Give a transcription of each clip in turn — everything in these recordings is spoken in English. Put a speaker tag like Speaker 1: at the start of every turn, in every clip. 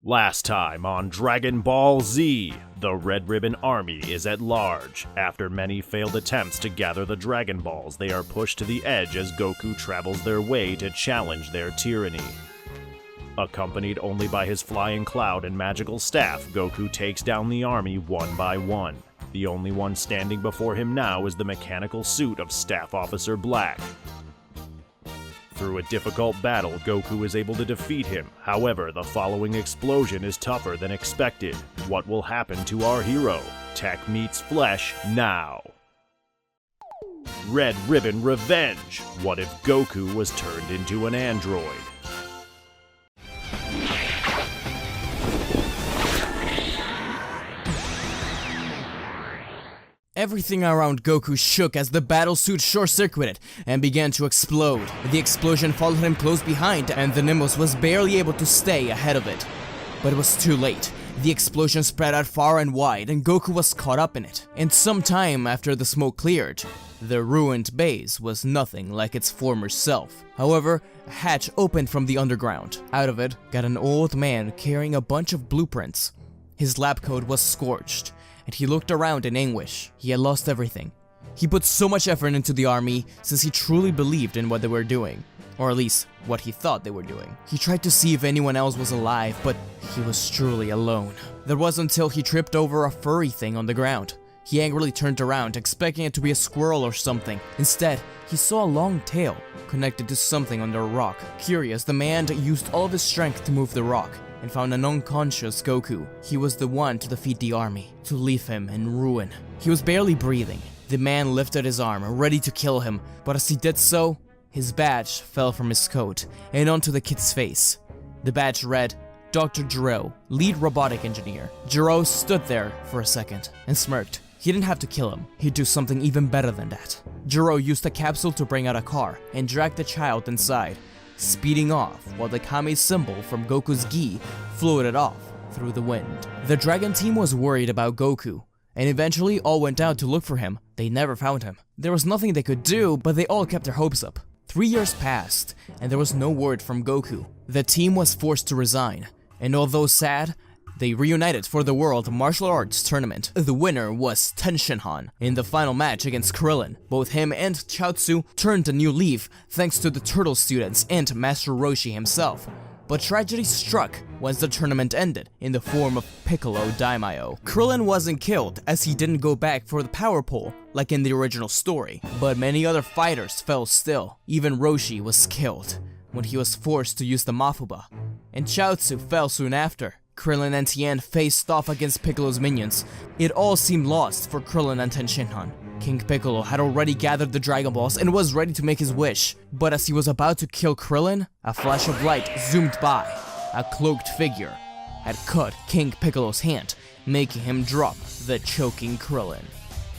Speaker 1: Last time on Dragon Ball Z, the Red Ribbon Army is at large. After many failed attempts to gather the Dragon Balls, they are pushed to the edge as Goku travels their way to challenge their tyranny. Accompanied only by his flying cloud and magical staff, Goku takes down the army one by one. The only one standing before him now is the mechanical suit of Staff Officer Black. Through a difficult battle, Goku is able to defeat him. However, the following explosion is tougher than expected. What will happen to our hero? Tech meets flesh now. Red Ribbon Revenge. What if Goku was turned into an android?
Speaker 2: Everything around Goku shook as the battlesuit short-circuited and began to explode. The explosion followed him close behind, and the Nimbus was barely able to stay ahead of it. But it was too late. The explosion spread out far and wide, and Goku was caught up in it. And some time after the smoke cleared, the ruined base was nothing like its former self. However, a hatch opened from the underground. Out of it got an old man carrying a bunch of blueprints. His lab coat was scorched, and he looked around in anguish. He had lost everything. He put so much effort into the army since he truly believed in what they were doing. Or at least, what he thought they were doing. He tried to see if anyone else was alive, but he was truly alone. That was until he tripped over a furry thing on the ground. He angrily turned around, expecting it to be a squirrel or something. Instead, he saw a long tail connected to something under a rock. Curious, the man used all of his strength to move the rock and found an unconscious Goku. He was the one to defeat the army, to leave him in ruin. He was barely breathing. The man lifted his arm, ready to kill him, but as he did so, his badge fell from his coat and onto the kid's face. The badge read, Dr. Jiro, lead robotic engineer. Jiro stood there for a second and smirked. He didn't have to kill him. He'd do something even better than that. Jiro used a capsule to bring out a car and drag the child inside, speeding off while the Kame symbol from Goku's gi floated off through the wind. The Dragon team was worried about Goku, and eventually all went out to look for him. They never found him. There was nothing they could do, but they all kept their hopes up. 3 years passed, and there was no word from Goku. The team was forced to resign, and although sad, they reunited for the World Martial Arts Tournament. The winner was Tenshinhan. In the final match against Krillin, both him and Chaozu turned a new leaf thanks to the Turtle students and Master Roshi himself. But tragedy struck once the tournament ended in the form of Piccolo Daimyo. Krillin wasn't killed as he didn't go back for the power pole like in the original story, but many other fighters fell still. Even Roshi was killed when he was forced to use the Mafuba, and Chaozu fell soon after. Krillin and Tien faced off against Piccolo's minions. It all seemed lost for Krillin and Tenshinhan. King Piccolo had already gathered the Dragon Balls and was ready to make his wish. But as he was about to kill Krillin, a flash of light zoomed by. A cloaked figure had cut King Piccolo's hand, making him drop the choking Krillin.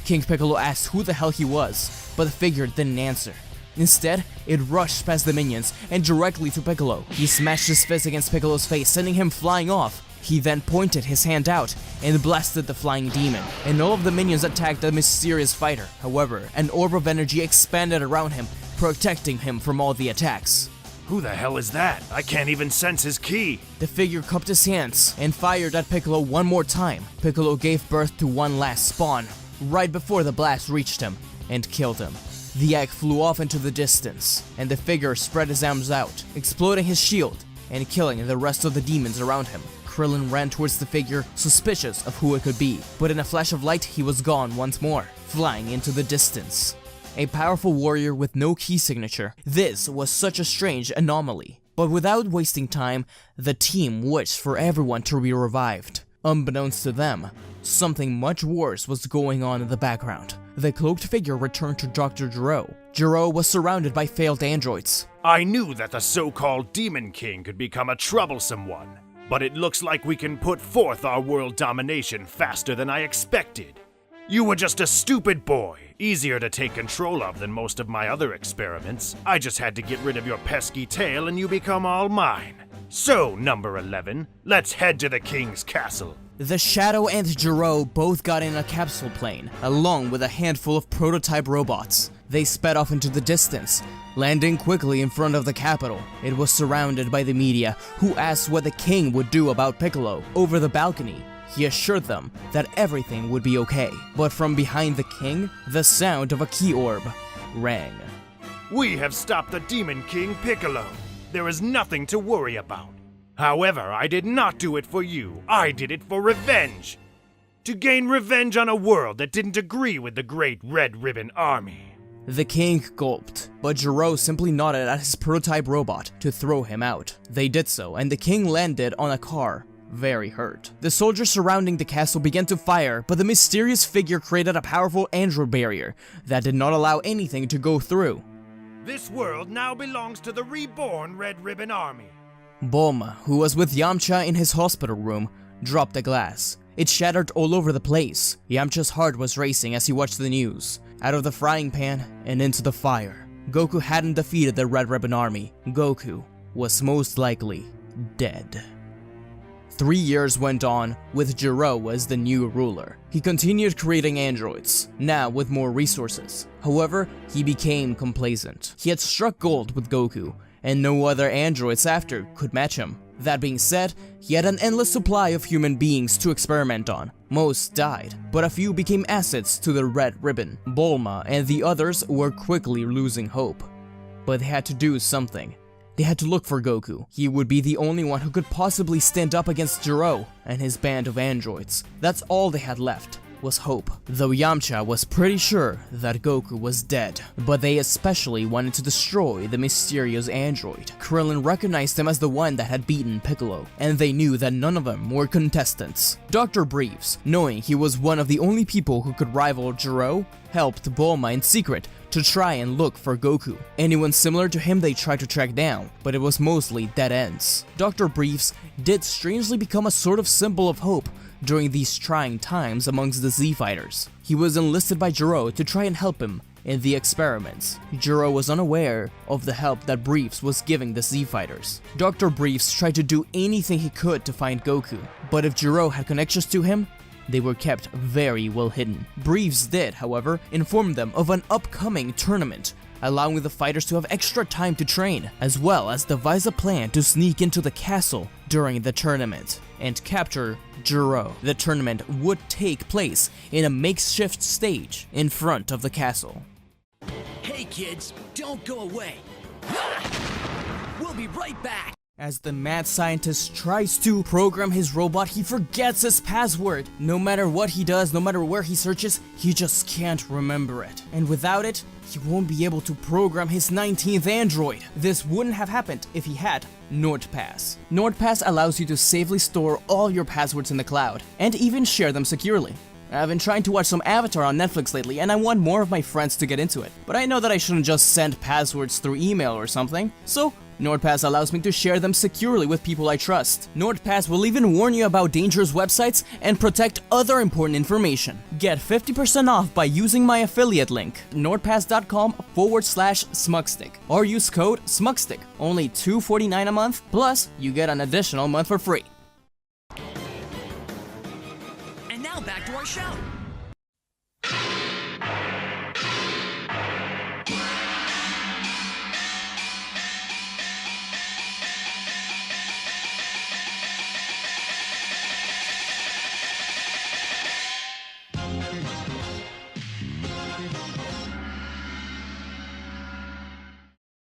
Speaker 2: King Piccolo asked who the hell he was, but the figure didn't answer. Instead, it rushed past the minions and directly to Piccolo. He smashed his fist against Piccolo's face, sending him flying off. He then pointed his hand out and blasted the flying demon, and all of the minions attacked the mysterious fighter. However, an orb of energy expanded around him, protecting him from all the attacks.
Speaker 1: Who the hell is that? I can't even sense his ki.
Speaker 2: The figure cupped his hands and fired at Piccolo one more time. Piccolo gave birth to one last spawn, right before the blast reached him and killed him. The egg flew off into the distance, and the figure spread his arms out, exploding his shield and killing the rest of the demons around him. Krillin ran towards the figure, suspicious of who it could be, but in a flash of light he was gone once more, flying into the distance. A powerful warrior with no key signature. This was such a strange anomaly. But without wasting time, the team wished for everyone to be revived. Unbeknownst to them, something much worse was going on in the background. The cloaked figure returned to Dr. Jiro. Jiro was surrounded by failed androids.
Speaker 1: I knew that the so-called Demon King could become a troublesome one, but it looks like we can put forth our world domination faster than I expected. You were just a stupid boy, easier to take control of than most of my other experiments. I just had to get rid of your pesky tail and you become all mine. So, number 11, let's head to the King's castle.
Speaker 2: The Shadow and Jiro both got in a capsule plane, along with a handful of prototype robots. They sped off into the distance, landing quickly in front of the capital. It was surrounded by the media, who asked what the king would do about Piccolo. Over the balcony, he assured them that everything would be okay. But from behind the king, the sound of a key orb rang.
Speaker 1: We have stopped the Demon King Piccolo. There is nothing to worry about. However, I did not do it for you. I did it for revenge. To gain revenge on a world that didn't agree with the great Red Ribbon Army.
Speaker 2: The king gulped, but Jiro simply nodded at his prototype robot to throw him out. They did so, and the king landed on a car, very hurt. The soldiers surrounding the castle began to fire, but the mysterious figure created a powerful android barrier that did not allow anything to go through.
Speaker 1: This world now belongs to the reborn Red Ribbon Army.
Speaker 2: Bulma, who was with Yamcha in his hospital room, dropped a glass. It shattered all over the place. Yamcha's heart was racing as he watched the news. Out of the frying pan and into the fire. Goku hadn't defeated the Red Ribbon Army. Goku was most likely dead. 3 years went on, with Jiro as the new ruler. He continued creating androids, now with more resources. However, he became complacent. He had struck gold with Goku, and no other androids after could match him. That being said, he had an endless supply of human beings to experiment on. Most died, but a few became assets to the Red Ribbon. Bulma and the others were quickly losing hope. But they had to do something. They had to look for Goku. He would be the only one who could possibly stand up against Jiro and his band of androids. That's all they had left, was hope. Though Yamcha was pretty sure that Goku was dead, but they especially wanted to destroy the mysterious android. Krillin recognized him as the one that had beaten Piccolo, and they knew that none of them were contestants. Dr. Briefs, knowing he was one of the only people who could rival Jiro, helped Bulma in secret to try and look for Goku. Anyone similar to him they tried to track down, but it was mostly dead ends. Dr. Briefs did strangely become a sort of symbol of hope during these trying times amongst the Z-Fighters. He was enlisted by Jiro to try and help him in the experiments. Jiro was unaware of the help that Briefs was giving the Z-Fighters. Dr. Briefs tried to do anything he could to find Goku, but if Jiro had connections to him, they were kept very well hidden. Briefs did, however, inform them of an upcoming tournament, allowing the fighters to have extra time to train, as well as devise a plan to sneak into the castle during the tournament and capture Jiro. The tournament would take place in a makeshift stage in front of the castle.
Speaker 3: Hey kids, don't go away. We'll be right back.
Speaker 2: As the mad scientist tries to program his robot, he forgets his password. No matter what he does, no matter where he searches, he just can't remember it. And without it, he won't be able to program his 19th android. This wouldn't have happened if he had NordPass. NordPass allows you to safely store all your passwords in the cloud, and even share them securely. I've been trying to watch some Avatar on Netflix lately, and I want more of my friends to get into it. But I know that I shouldn't just send passwords through email or something, so NordPass allows me to share them securely with people I trust. NordPass will even warn you about dangerous websites and protect other important information. Get 50% off by using my affiliate link, nordpass.com/SmugStick, or use code SmugStick, only $2.49 a month, plus you get an additional month for free.
Speaker 3: And now back to our show.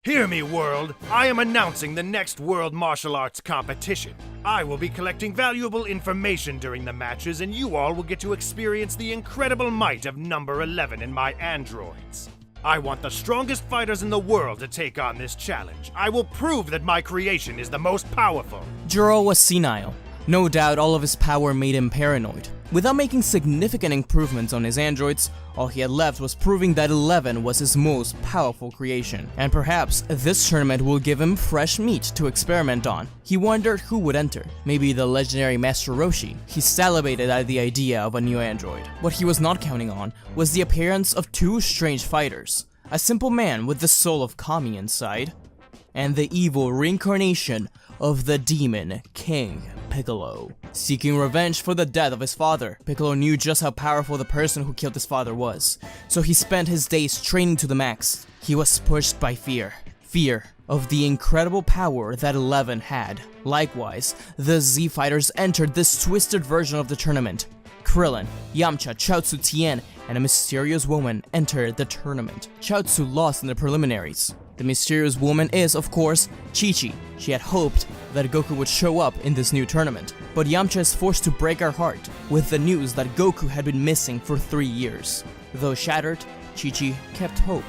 Speaker 1: Hear me, world! I am announcing the next World Martial Arts competition. I will be collecting valuable information during the matches, and you all will get to experience the incredible might of number 11 in my androids. I want the strongest fighters in the world to take on this challenge. I will prove that my creation is the most powerful.
Speaker 2: Jiro was senile. No doubt all of his power made him paranoid. Without making significant improvements on his androids, all he had left was proving that 11 was his most powerful creation. And perhaps this tournament will give him fresh meat to experiment on. He wondered who would enter. Maybe the legendary Master Roshi. He salivated at the idea of a new android. What he was not counting on was the appearance of two strange fighters. A simple man with the soul of Kami inside, and the evil reincarnation of the Demon King, Piccolo. Seeking revenge for the death of his father, Piccolo knew just how powerful the person who killed his father was, so he spent his days training to the max. He was pushed by fear of the incredible power that 11 had. Likewise, the Z Fighters entered this twisted version of the tournament. Krillin, Yamcha, Chaozu, Tien, and a mysterious woman entered the tournament. Chaozu lost in the preliminaries. The mysterious woman is, of course, Chi-Chi. She had hoped that Goku would show up in this new tournament, but Yamcha is forced to break her heart with the news that Goku had been missing for 3 years. Though shattered, Chi-Chi kept hope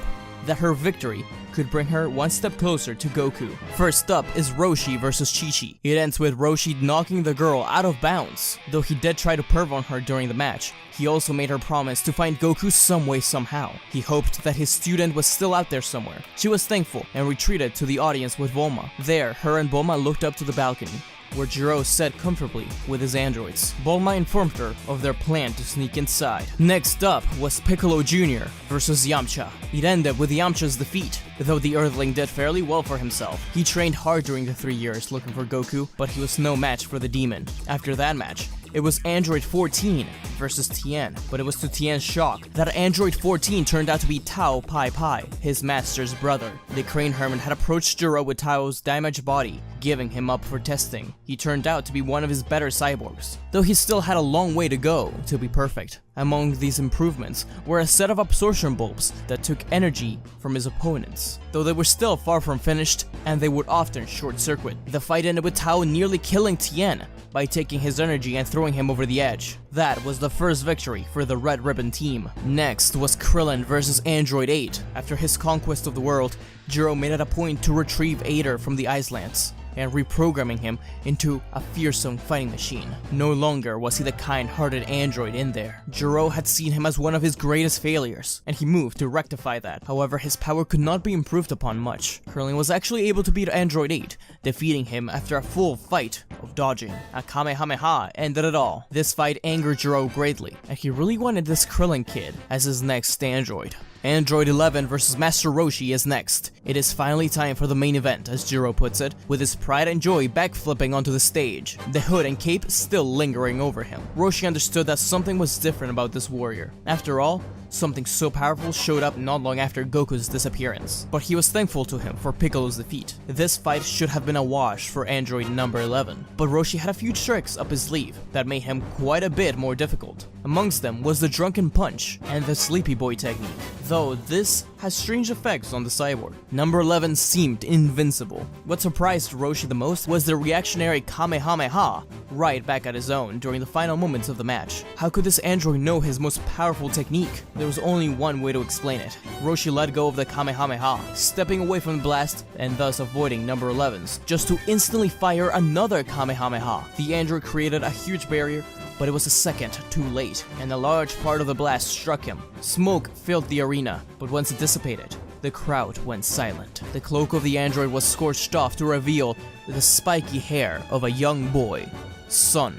Speaker 2: that her victory could bring her one step closer to Goku. First up is Roshi versus Chi-Chi. It ends with Roshi knocking the girl out of bounds. Though he did try to perv on her during the match, he also made her promise to find Goku some way somehow. He hoped that his student was still out there somewhere. She was thankful and retreated to the audience with Bulma. There, her and Bulma looked up to the balcony, where Jiro sat comfortably with his androids. Bulma informed her of their plan to sneak inside. Next up was Piccolo Jr. versus Yamcha. It ended with Yamcha's defeat. Though the Earthling did fairly well for himself, he trained hard during the 3 years looking for Goku, but he was no match for the demon. After that match, it was Android 14 versus Tien, but it was to Tien's shock that Android 14 turned out to be Tao Pai Pai, his master's brother. The Crane Hermit had approached Jiro with Tao's damaged body, giving him up for testing. He turned out to be one of his better cyborgs, though he still had a long way to go to be perfect. Among these improvements were a set of absorption bulbs that took energy from his opponents, though they were still far from finished and they would often short-circuit. The fight ended with Tao nearly killing Tien by taking his energy and throwing him over the edge. That was the first victory for the Red Ribbon team. Next was Krillin versus Android 8. After his conquest of the world, Jiro made it a point to retrieve Ader from the Icelands and reprogramming him into a fearsome fighting machine. No longer was he the kind-hearted android in there. Jiro had seen him as one of his greatest failures, and he moved to rectify that. However, his power could not be improved upon much. Krillin was actually able to beat Android 8, defeating him after a full fight of dodging. A Kamehameha ended it all. This fight angered Jiro greatly, and he really wanted this Krillin kid as his next android. Android 11 versus Master Roshi is next. It is finally time for the main event, as Jiro puts it, with his pride and joy backflipping onto the stage, the hood and cape still lingering over him. Roshi understood that something was different about this warrior. After all, something so powerful showed up not long after Goku's disappearance, but he was thankful to him for Piccolo's defeat. This fight should have been a wash for Android number 11, but Roshi had a few tricks up his sleeve that made him quite a bit more difficult. Amongst them was the Drunken Punch and the Sleepy Boy technique, though this has strange effects on the cyborg. Number 11 seemed invincible. What surprised Roshi the most was the reactionary Kamehameha right back at his own during the final moments of the match. How could this android know his most powerful technique? There was only one way to explain it. Roshi let go of the Kamehameha, stepping away from the blast and thus avoiding number 11's, just to instantly fire another Kamehameha. The android created a huge barrier, but it was a second too late, and a large part of the blast struck him. Smoke filled the arena, but once it dissipated, the crowd went silent. The cloak of the android was scorched off to reveal the spiky hair of a young boy, Son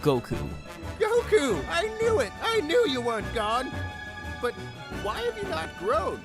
Speaker 2: Goku.
Speaker 4: Goku! I knew it! I knew you weren't gone! But why have you not grown?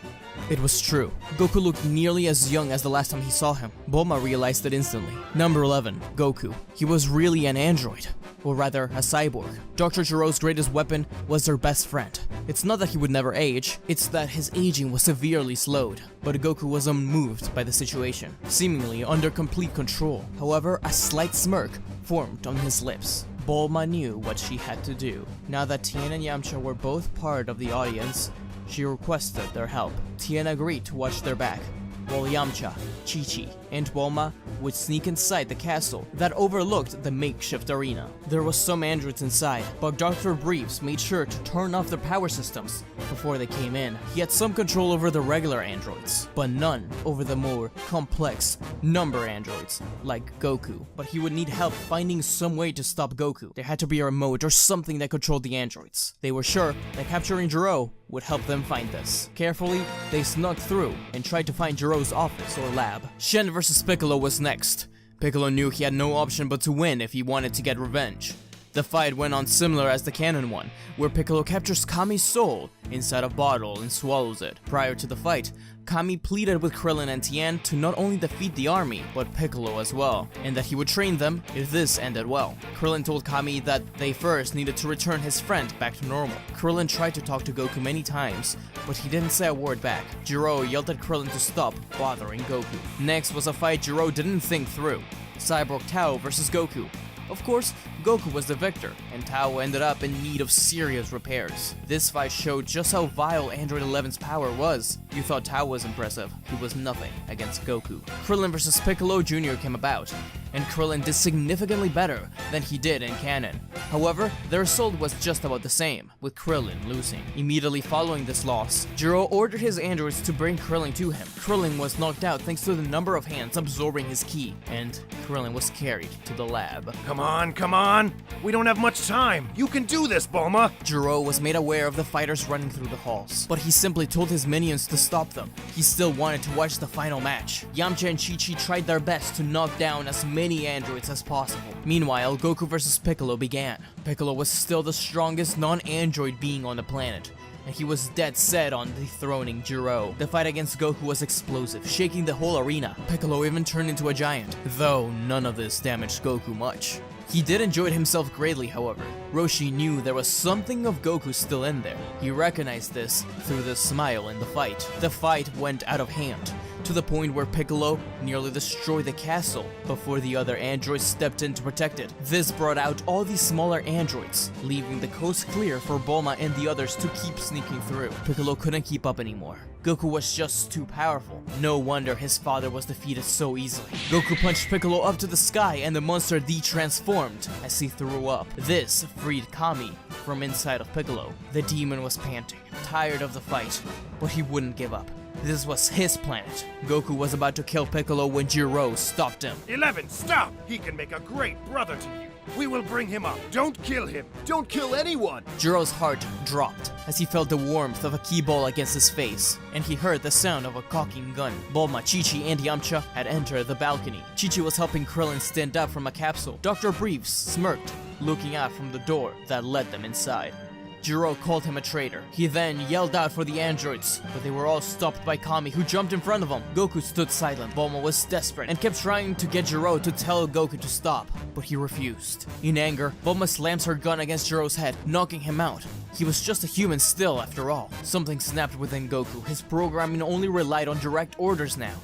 Speaker 2: It was true. Goku looked nearly as young as the last time he saw him. Bulma realized it instantly. Number 11, Goku. He was really an android, or rather, a cyborg. Dr. Jiro's greatest weapon was their best friend. It's not that he would never age, it's that his aging was severely slowed. But Goku was unmoved by the situation, seemingly under complete control. However, a slight smirk formed on his lips. Bulma knew what she had to do. Now that Tien and Yamcha were both part of the audience, she requested their help. Tien agreed to watch their back, while Yamcha, Chi-Chi, and Bulma would sneak inside the castle that overlooked the makeshift arena. There was some androids inside, but Dr. Briefs made sure to turn off their power systems before they came in. He had some control over the regular androids, but none over the more complex number androids like Goku. But he would need help finding some way to stop Goku. There had to be a remote or something that controlled the androids. They were sure that capturing Jiro would help them find this. Carefully, they snuck through and tried to find Jiro's office or lab. Shen versus Piccolo was next. Piccolo knew he had no option but to win if he wanted to get revenge. The fight went on similar as the canon one, where Piccolo captures Kami's soul inside a bottle and swallows it. Prior to the fight, Kami pleaded with Krillin and Tien to not only defeat the army, but Piccolo as well, and that he would train them if this ended well. Krillin told Kami that they first needed to return his friend back to normal. Krillin tried to talk to Goku many times, but he didn't say a word back. Jiro yelled at Krillin to stop bothering Goku. Next was a fight Jiro didn't think through. Cyborg Tao versus Goku. Of course, Goku was the victor, and Tao ended up in need of serious repairs. This fight showed just how vile Android 11's power was. You thought Tao was impressive, he was nothing against Goku. Krillin vs Piccolo Jr. came about, and Krillin did significantly better than he did in canon. However, the result was just about the same, with Krillin losing. Immediately following this loss, Jiro ordered his androids to bring Krillin to him. Krillin was knocked out thanks to the number of hands absorbing his ki, and Krillin was carried to the lab.
Speaker 1: Come on, come on! We don't have much time! You can do this, Bulma!
Speaker 2: Jiro was made aware of the fighters running through the halls, but he simply told his minions to stop them. He still wanted to watch the final match. Yamcha and Chi-Chi tried their best to knock down as many androids as possible. Meanwhile, Goku vs Piccolo began. Piccolo was still the strongest non-android being on the planet, and he was dead set on dethroning Jiro. The fight against Goku was explosive, shaking the whole arena. Piccolo even turned into a giant, though none of this damaged Goku much. He did enjoy himself greatly, however. Roshi knew there was something of Goku still in there. He recognized this through the smile in the fight. The fight went out of hand, to the point where Piccolo nearly destroyed the castle before the other androids stepped in to protect it. This brought out all these smaller androids, leaving the coast clear for Bulma and the others to keep sneaking through. Piccolo couldn't keep up anymore. Goku was just too powerful. No wonder his father was defeated so easily. Goku punched Piccolo up to the sky and the monster de-transformed as he threw up. This freed Kami from inside of Piccolo. The demon was panting, tired of the fight, but he wouldn't give up. This was his planet. Goku was about to kill Piccolo when Jiro stopped him.
Speaker 1: 11, stop! He can make a great brother to you. We will bring him up. Don't kill him.
Speaker 4: Don't kill anyone!
Speaker 2: Jiro's heart dropped as he felt the warmth of a ki ball against his face, and he heard the sound of a cocking gun. Bulma, Chi-Chi, and Yamcha had entered the balcony. Chi-Chi was helping Krillin stand up from a capsule. Dr. Briefs smirked, looking out from the door that led them inside. Jiro called him a traitor. He then yelled out for the androids, but they were all stopped by Kami, who jumped in front of him. Goku stood silent. Bulma was desperate and kept trying to get Jiro to tell Goku to stop, but he refused. In anger, Bulma slams her gun against Jiro's head, knocking him out. He was just a human still, after all. Something snapped within Goku. His programming only relied on direct orders now.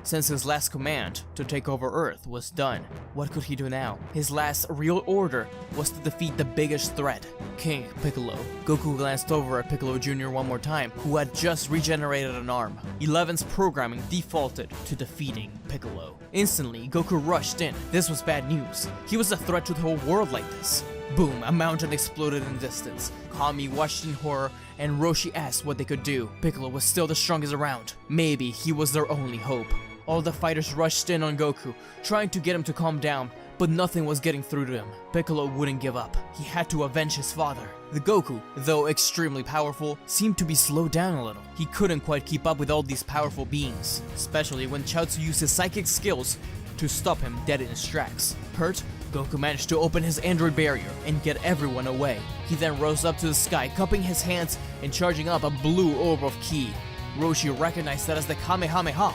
Speaker 2: Since his last command, to take over Earth, was done, what could he do now? His last real order was to defeat the biggest threat, King Piccolo. Goku glanced over at Piccolo Jr. one more time, who had just regenerated an arm. 11's programming defaulted to defeating Piccolo. Instantly, Goku rushed in. This was bad news. He was a threat to the whole world like this. Boom, a mountain exploded in the distance. Kami watched in horror, and Roshi asked what they could do. Piccolo was still the strongest around. Maybe he was their only hope. All the fighters rushed in on Goku, trying to get him to calm down, but nothing was getting through to him. Piccolo wouldn't give up. He had to avenge his father. The Goku, though extremely powerful, seemed to be slowed down a little. He couldn't quite keep up with all these powerful beings, especially when Chaozu used his psychic skills to stop him dead in his tracks. Hurt, Goku managed to open his android barrier and get everyone away. He then rose up to the sky, cupping his hands and charging up a blue orb of ki. Roshi recognized that as the Kamehameha,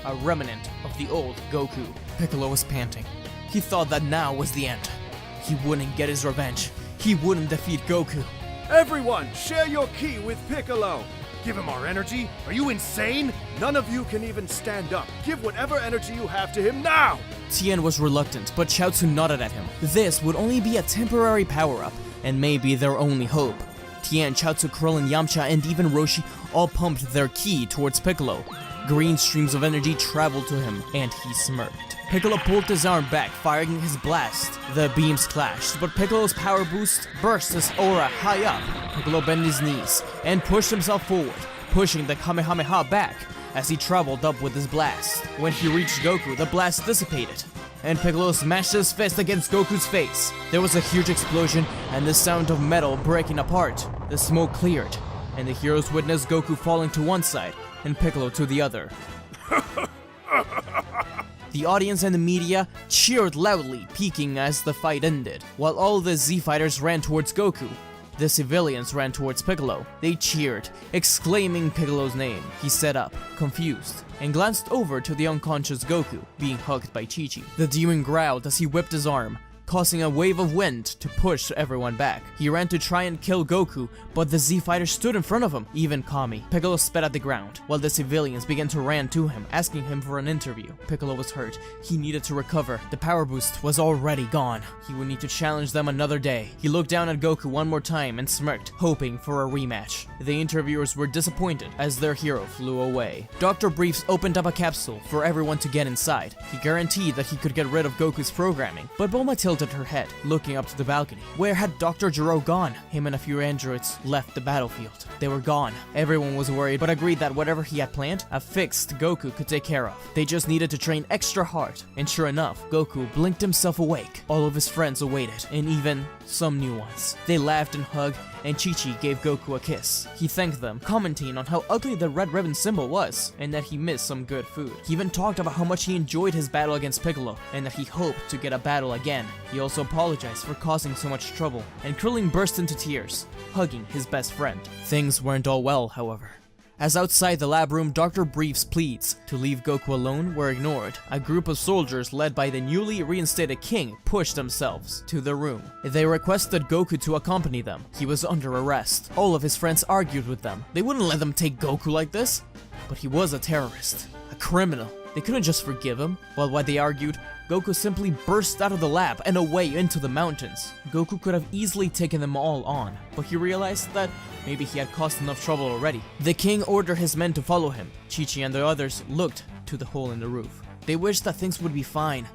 Speaker 2: a remnant of the old Goku. Piccolo was panting. He thought that now was the end. He wouldn't get his revenge. He wouldn't defeat Goku.
Speaker 1: Everyone, share your ki with Piccolo! Give him our energy? Are you insane? None of you can even stand up. Give whatever energy you have to him now!
Speaker 2: Tien was reluctant, but Chaozu nodded at him. This would only be a temporary power-up, and maybe their only hope. Tien, Chaozu, Krillin, Yamcha, and even Roshi all pumped their ki towards Piccolo. Green streams of energy traveled to him, and he smirked. Piccolo pulled his arm back, firing his blast. The beams clashed, but Piccolo's power boost burst his aura high up. Piccolo bent his knees and pushed himself forward, pushing the Kamehameha back as he traveled up with his blast. When he reached Goku, the blast dissipated, and Piccolo smashed his fist against Goku's face. There was a huge explosion and the sound of metal breaking apart. The smoke cleared, and the heroes witnessed Goku falling to one side and Piccolo to the other. The audience and the media cheered loudly, peaking as the fight ended. While all the Z-fighters ran towards Goku, the civilians ran towards Piccolo. They cheered, exclaiming Piccolo's name. He sat up, confused, and glanced over to the unconscious Goku, being hugged by Chi-Chi. The demon growled as he whipped his arm, causing a wave of wind to push everyone back. He ran to try and kill Goku, but the Z-fighter stood in front of him, even Kami. Piccolo spat at the ground, while the civilians began to ran to him, asking him for an interview. Piccolo was hurt. He needed to recover. The power boost was already gone. He would need to challenge them another day. He looked down at Goku one more time and smirked, hoping for a rematch. The interviewers were disappointed as their hero flew away. Dr. Briefs opened up a capsule for everyone to get inside. He guaranteed that he could get rid of Goku's programming, but Bulma tilted her head, looking up to the balcony. Where had Dr. Gero gone? Him and a few androids left the battlefield. They were gone. Everyone was worried, but agreed that whatever he had planned, a fixed Goku could take care of. They just needed to train extra hard. And sure enough, Goku blinked himself awake. All of his friends awaited, and even some new ones. They laughed and hugged, and Chi-Chi gave Goku a kiss. He thanked them, commenting on how ugly the red ribbon symbol was, and that he missed some good food. He even talked about how much he enjoyed his battle against Piccolo, and that he hoped to get a battle again. He also apologized for causing so much trouble, and Krillin burst into tears, hugging his best friend. Things weren't all well, however. As outside the lab room, Dr. Brief's pleas to leave Goku alone were ignored. A group of soldiers led by the newly reinstated king pushed themselves to the room. They requested Goku to accompany them. He was under arrest. All of his friends argued with them. They wouldn't let them take Goku like this. But he was a terrorist, a criminal. They couldn't just forgive him. While they argued, Goku simply burst out of the lab and away into the mountains. Goku could have easily taken them all on, but he realized that maybe he had caused enough trouble already. The king ordered his men to follow him. Chi-Chi and the others looked to the hole in the roof. They wished that things would be fine,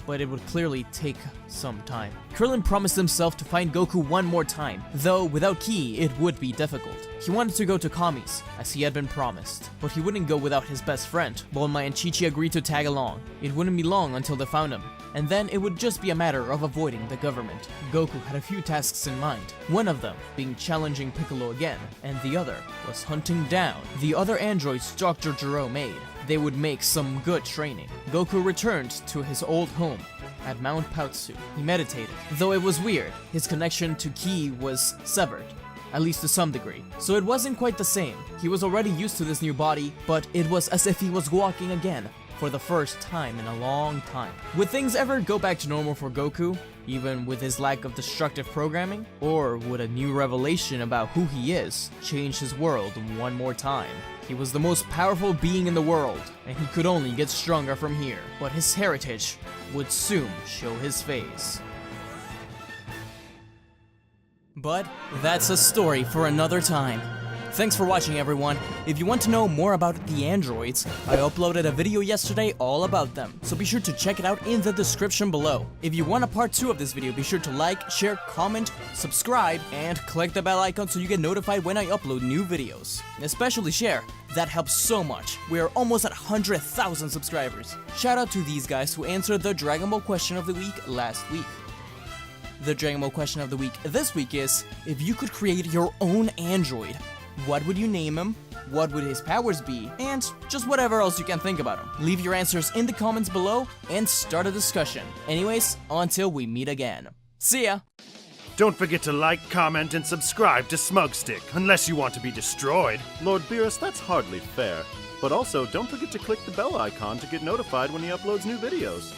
Speaker 2: but it would clearly take some time. Krillin promised himself to find Goku one more time, though without Ki, it would be difficult. He wanted to go to Kami's, as he had been promised, but he wouldn't go without his best friend. Bulma and Chi-Chi agreed to tag along. It wouldn't be long until they found him, and then it would just be a matter of avoiding the government. Goku had a few tasks in mind, one of them being challenging Piccolo again, and the other was hunting down the other androids Dr. Gero made. They would make some good training. Goku returned to his old home at Mount Pautsu. He meditated. Though it was weird, his connection to Ki was severed, at least to some degree. So it wasn't quite the same. He was already used to this new body, but it was as if he was walking again for the first time in a long time. Would things ever go back to normal for Goku, even with his lack of destructive programming? Or would a new revelation about who he is change his world one more time? He was the most powerful being in the world, and he could only get stronger from here. But his heritage would soon show his face. But that's a story for another time. Thanks for watching, everyone. If you want to know more about the androids, I uploaded a video yesterday all about them, so be sure to check it out in the description below. If you want a part 2 of this video, be sure to like, share, comment, subscribe, and click the bell icon so you get notified when I upload new videos. Especially share. That helps so much. We are almost at 100,000 subscribers. Shout out to these guys who answered the Dragon Ball question of the week last week. The Dragon Ball question of the week this week is, if you could create your own android, what would you name him? What would his powers be? And just whatever else you can think about him. Leave your answers in the comments below and start a discussion. Anyways, until we meet again. See ya!
Speaker 1: Don't forget to like, comment, and subscribe to SmugStick, unless you want to be destroyed. Lord Beerus, that's hardly fair. But also, don't forget to click the bell icon to get notified when he uploads new videos.